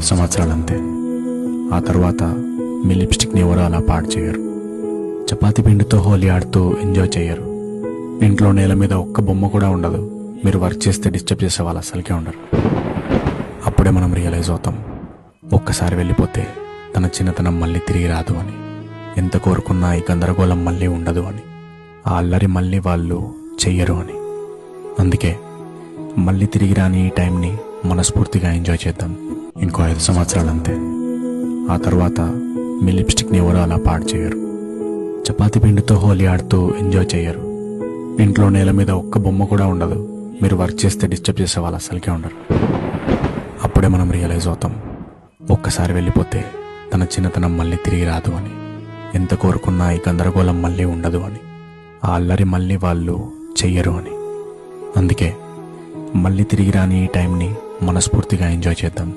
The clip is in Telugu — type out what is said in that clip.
5 సంవత్సరాలు అంతే. ఆ తర్వాత మీ లిప్స్టిక్ని ఎవరో అలా పాడు చేయరు. చపాతీ పిండితో హోలీ ఆడుతూ ఎంజాయ్ చేయరు. ఇంట్లో నేల మీద ఒక్క బొమ్మ కూడా ఉండదు. మీరు వర్క్ చేస్తే డిస్టర్బ్ చేసే వాళ్ళు అసలుకే ఉండరు. అప్పుడే మనం రియలైజ్ అవుతాం, ఒక్కసారి వెళ్ళిపోతే తన చిన్నతనం మళ్ళీ తిరిగి రాదు అని. ఎంత కోరుకున్నా ఈ గందరగోళం మళ్ళీ ఉండదు అని. ఆ అల్లరి మళ్ళీ వాళ్ళు చెయ్యరు అని. అందుకే మళ్ళీ తిరిగి రాని ఈ టైంని మనస్ఫూర్తిగా ఎంజాయ్ చేద్దాం. ఇంకో 5 సంవత్సరాలు అంతే. ఆ తర్వాత మీ లిప్స్టిక్ని ఎవరో అలా పాడు చేయరు. చపాతీ పిండితో హోలీ ఆడుతూ ఎంజాయ్ చేయరు. ఇంట్లో నేల మీద ఒక్క బొమ్మ కూడా ఉండదు. మీరు వర్క్ చేస్తే డిస్టర్బ్ చేసే వాళ్ళు అసలుకే ఉండరు. అప్పుడే మనం రియలైజ్ అవుతాం, ఒక్కసారి వెళ్ళిపోతే తన చిన్నతనం మళ్ళీ తిరిగి రాదు అని. ఎంత కోరుకున్నా ఈ గందరగోళం మళ్ళీ ఉండదు అని. ఆ అల్లరి మళ్ళీ వాళ్ళు చెయ్యరు అని. అందుకే మళ్ళీ తిరిగి రాని ఈ టైంని మనస్ఫూర్తిగా ఎంజాయ్ చేద్దాం.